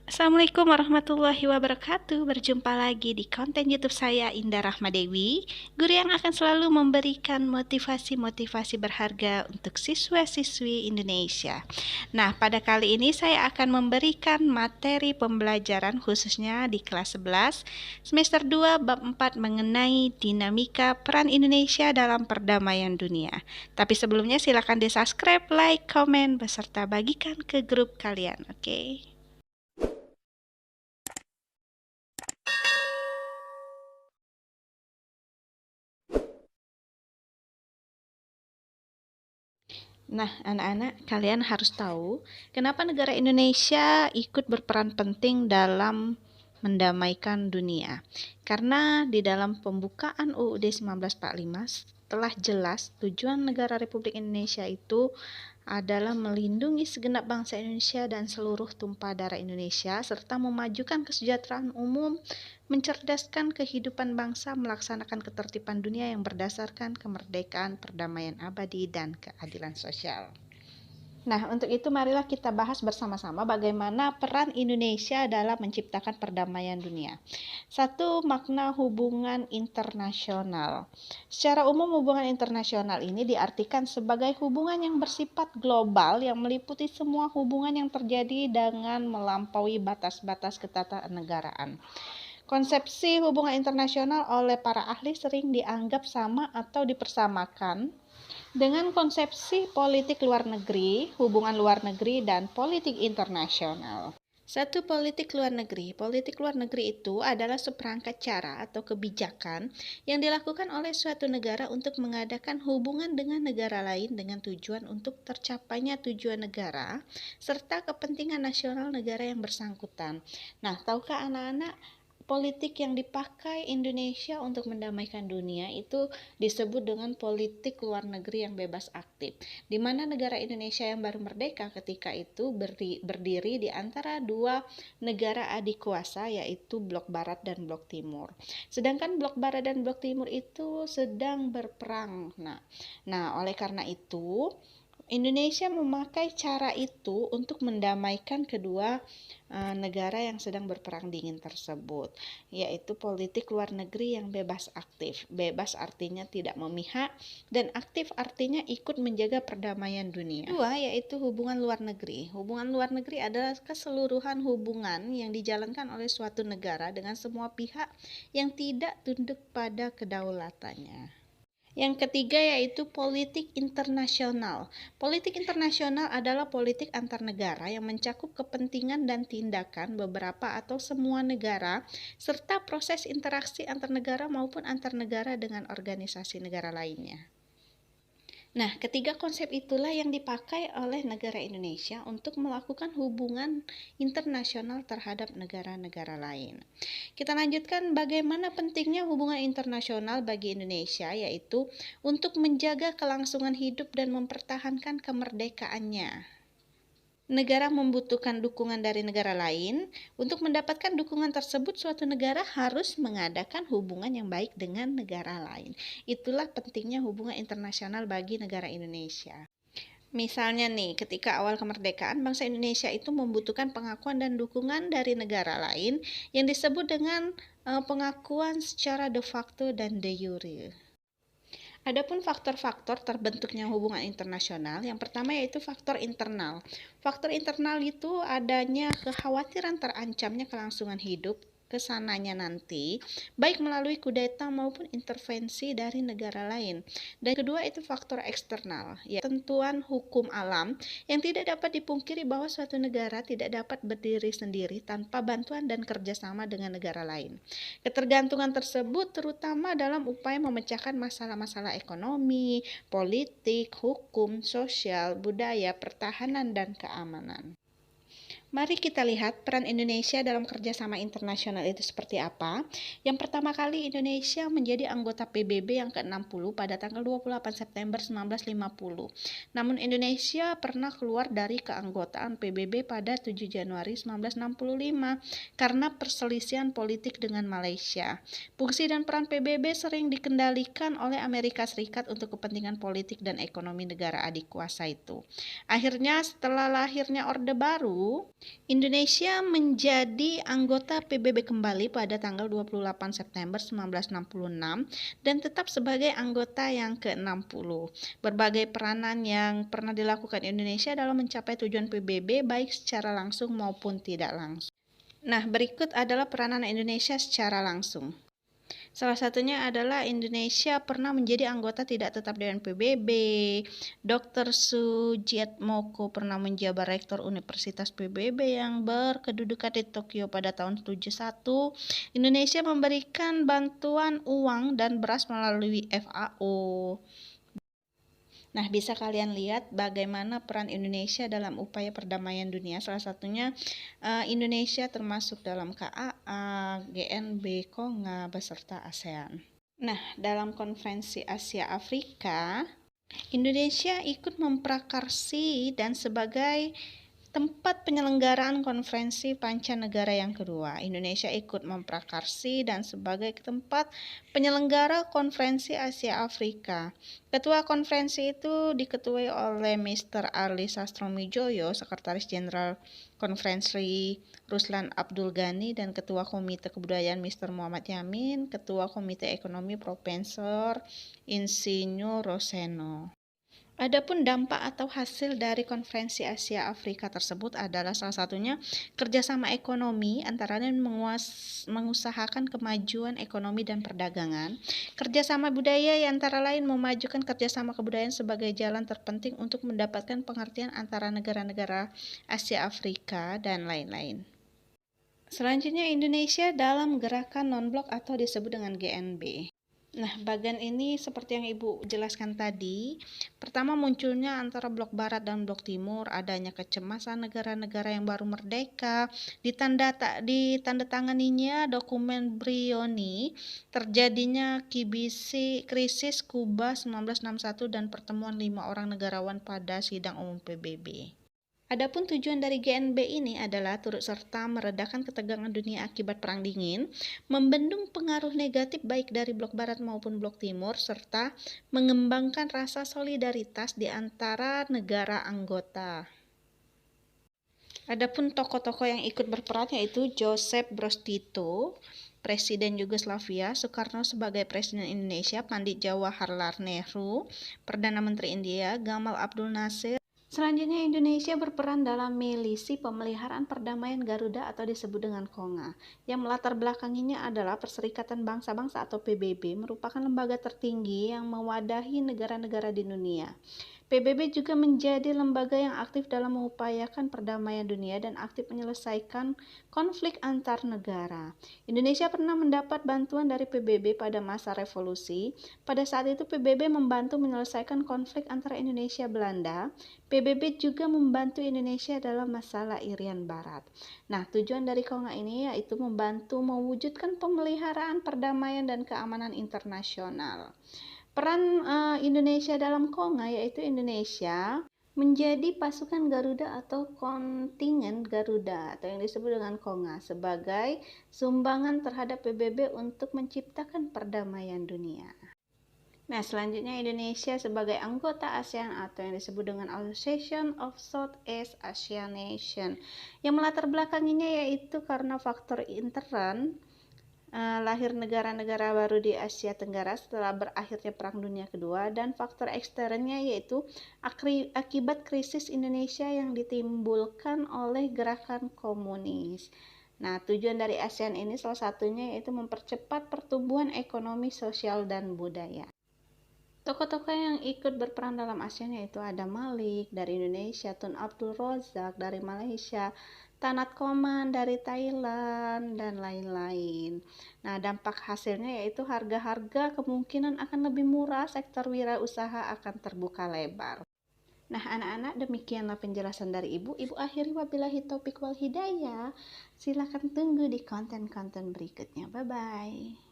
Assalamualaikum warahmatullahi wabarakatuh. Berjumpa lagi di konten YouTube saya, Indah Rahmadewi, guru yang akan selalu memberikan motivasi-motivasi berharga untuk siswa-siswi Indonesia. Nah, pada kali ini saya akan memberikan materi pembelajaran khususnya di kelas 11 semester 2 bab 4 mengenai dinamika peran Indonesia dalam perdamaian dunia. Tapi sebelumnya silakan di-subscribe, like, komen, beserta bagikan ke grup kalian, oke? Nah, anak-anak, kalian harus tahu kenapa negara Indonesia ikut berperan penting dalam mendamaikan dunia. Karena di dalam pembukaan UUD 1945 telah jelas tujuan negara Republik Indonesia itu adalah melindungi segenap bangsa Indonesia dan seluruh tumpah darah Indonesia, serta memajukan kesejahteraan umum, mencerdaskan kehidupan bangsa, melaksanakan ketertiban dunia yang berdasarkan kemerdekaan, perdamaian abadi, dan keadilan sosial. Nah, untuk itu marilah kita bahas bersama-sama bagaimana peran Indonesia dalam menciptakan perdamaian dunia. Satu, makna hubungan internasional. Secara umum, hubungan internasional ini diartikan sebagai hubungan yang bersifat global yang meliputi semua hubungan yang terjadi dengan melampaui batas-batas ketatanegaraan. Konsepsi hubungan internasional oleh para ahli sering dianggap sama atau dipersamakan dengan konsepsi politik luar negeri, hubungan luar negeri, dan politik internasional. Satu, politik luar negeri. Politik luar negeri itu adalah seperangkat cara atau kebijakan yang dilakukan oleh suatu negara untuk mengadakan hubungan dengan negara lain dengan tujuan untuk tercapainya tujuan negara serta kepentingan nasional negara yang bersangkutan. Nah, tahukah anak-anak, politik yang dipakai Indonesia untuk mendamaikan dunia itu disebut dengan politik luar negeri yang bebas aktif, di mana negara Indonesia yang baru merdeka ketika itu berdiri di antara dua negara adik kuasa, yaitu Blok Barat dan Blok Timur. Sedangkan Blok Barat dan Blok Timur itu sedang berperang. Nah, oleh karena itu Indonesia memakai cara itu untuk mendamaikan kedua negara yang sedang berperang dingin tersebut, yaitu politik luar negeri yang bebas aktif. Bebas artinya tidak memihak, dan aktif artinya ikut menjaga perdamaian dunia. Kedua, yaitu hubungan luar negeri. Hubungan luar negeri adalah keseluruhan hubungan yang dijalankan oleh suatu negara dengan semua pihak yang tidak tunduk pada kedaulatannya. Yang ketiga yaitu politik internasional. Politik internasional adalah politik antar negara yang mencakup kepentingan dan tindakan beberapa atau semua negara, serta proses interaksi antar negara maupun antar negara dengan organisasi negara lainnya. Nah, ketiga konsep itulah yang dipakai oleh negara Indonesia untuk melakukan hubungan internasional terhadap negara-negara lain. Kita lanjutkan bagaimana pentingnya hubungan internasional bagi Indonesia, yaitu untuk menjaga kelangsungan hidup dan mempertahankan kemerdekaannya. Negara membutuhkan dukungan dari negara lain. Untuk mendapatkan dukungan tersebut, suatu negara harus mengadakan hubungan yang baik dengan negara lain. Itulah pentingnya hubungan internasional bagi negara Indonesia. Misalnya nih, ketika awal kemerdekaan, bangsa Indonesia itu membutuhkan pengakuan dan dukungan dari negara lain yang disebut dengan pengakuan secara de facto dan de jure. Adapun faktor-faktor terbentuknya hubungan internasional, yang pertama yaitu faktor internal. Faktor internal itu adanya kekhawatiran terancamnya kelangsungan hidup kesananya nanti, baik melalui kudeta maupun intervensi dari negara lain. Dan kedua itu faktor eksternal, yaitu ketentuan hukum alam yang tidak dapat dipungkiri bahwa suatu negara tidak dapat berdiri sendiri tanpa bantuan dan kerjasama dengan negara lain. Ketergantungan tersebut terutama dalam upaya memecahkan masalah-masalah ekonomi, politik, hukum, sosial, budaya, pertahanan, dan keamanan. Mari kita lihat peran Indonesia dalam kerjasama internasional itu seperti apa. Yang pertama kali Indonesia menjadi anggota PBB yang ke-60 pada tanggal 28 September 1950. Namun Indonesia pernah keluar dari keanggotaan PBB pada 7 Januari 1965 karena perselisihan politik dengan Malaysia. Fungsi dan peran PBB sering dikendalikan oleh Amerika Serikat untuk kepentingan politik dan ekonomi negara adik kuasa itu. Akhirnya setelah lahirnya Orde Baru, Indonesia menjadi anggota PBB kembali pada tanggal 28 September 1966 dan tetap sebagai anggota yang ke-60. Berbagai peranan yang pernah dilakukan Indonesia dalam mencapai tujuan PBB baik secara langsung maupun tidak langsung. Nah, berikut adalah peranan Indonesia secara langsung. Salah satunya adalah Indonesia pernah menjadi anggota tidak tetap Dewan PBB. Dr. Sujiatmoko pernah menjabat rektor Universitas PBB yang berkedudukan di Tokyo pada tahun 1971. Indonesia memberikan bantuan uang dan beras melalui FAO. Nah, bisa kalian lihat bagaimana peran Indonesia dalam upaya perdamaian dunia. Salah satunya Indonesia termasuk dalam KAA, GNB, KONGA, beserta ASEAN. Nah, dalam konferensi Asia Afrika, Indonesia ikut memprakarsi dan sebagai tempat penyelenggaraan konferensi pancanegara yang kedua. Indonesia ikut memprakarsi dan sebagai tempat penyelenggara konferensi Asia Afrika. Ketua konferensi itu diketuai oleh Mr. Arli Sastromijoyo, Sekretaris Jenderal Konferensi Ruslan Abdul Ghani, dan Ketua Komite Kebudayaan Mr. Muhammad Yamin, Ketua Komite Ekonomi Profesor Insinyur Roseno. Adapun dampak atau hasil dari konferensi Asia Afrika tersebut adalah salah satunya kerjasama ekonomi antara lain mengusahakan kemajuan ekonomi dan perdagangan, kerjasama budaya yang antara lain memajukan kerjasama kebudayaan sebagai jalan terpenting untuk mendapatkan pengertian antara negara-negara Asia Afrika, dan lain-lain. Selanjutnya Indonesia dalam gerakan non-blok atau disebut dengan GNB. Nah, bagian ini seperti yang Ibu jelaskan tadi, pertama munculnya antara blok barat dan blok timur, adanya kecemasan negara-negara yang baru merdeka, ditandatanganinya dokumen Brioni, terjadinya krisis Kuba 1961 dan pertemuan 5 orang negarawan pada sidang umum PBB. Adapun tujuan dari GNB ini adalah turut serta meredakan ketegangan dunia akibat Perang Dingin, membendung pengaruh negatif baik dari blok barat maupun blok timur, serta mengembangkan rasa solidaritas di antara negara anggota. Adapun tokoh-tokoh yang ikut berperan yaitu Joseph Broz Tito, Presiden Yugoslavia, Soekarno sebagai Presiden Indonesia, Pandit Jawaharlal Nehru, Perdana Menteri India, Gamal Abdul Nasir. Selanjutnya Indonesia berperan dalam milisi pemeliharaan perdamaian Garuda atau disebut dengan KONGA. Yang melatar belakanginya adalah Perserikatan Bangsa-Bangsa atau PBB, merupakan lembaga tertinggi yang mewadahi negara-negara di dunia. PBB juga menjadi lembaga yang aktif dalam mengupayakan perdamaian dunia dan aktif menyelesaikan konflik antar negara. Indonesia pernah mendapat bantuan dari PBB pada masa revolusi. Pada saat itu PBB membantu menyelesaikan konflik antara Indonesia Belanda. PBB juga membantu Indonesia dalam masalah Irian Barat. Nah, tujuan dari KONGA ini yaitu membantu mewujudkan pemeliharaan perdamaian dan keamanan internasional. Peran Indonesia dalam KONGA yaitu Indonesia menjadi pasukan Garuda atau kontingen Garuda atau yang disebut dengan KONGA sebagai sumbangan terhadap PBB untuk menciptakan perdamaian dunia. Nah, selanjutnya Indonesia sebagai anggota ASEAN atau yang disebut dengan Association of Southeast Asian Nation. Yang melatar belakanginya yaitu karena faktor intern lahir negara-negara baru di Asia Tenggara setelah berakhirnya Perang Dunia Kedua, dan faktor eksternnya yaitu akibat krisis Indonesia yang ditimbulkan oleh gerakan komunis. Nah, tujuan dari ASEAN ini salah satunya yaitu mempercepat pertumbuhan ekonomi, sosial, dan budaya. Tokoh-tokoh yang ikut berperan dalam ASEAN yaitu Adam Malik dari Indonesia, Tun Abdul Razak dari Malaysia, Tanat Koman dari Thailand, dan lain-lain. Nah, dampak hasilnya yaitu harga-harga kemungkinan akan lebih murah, sektor wirausaha akan terbuka lebar. Nah, anak-anak, demikianlah penjelasan dari Ibu. Ibu akhiri wabillahi taufik wal hidayah. Silakan tunggu di konten-konten berikutnya. Bye-bye.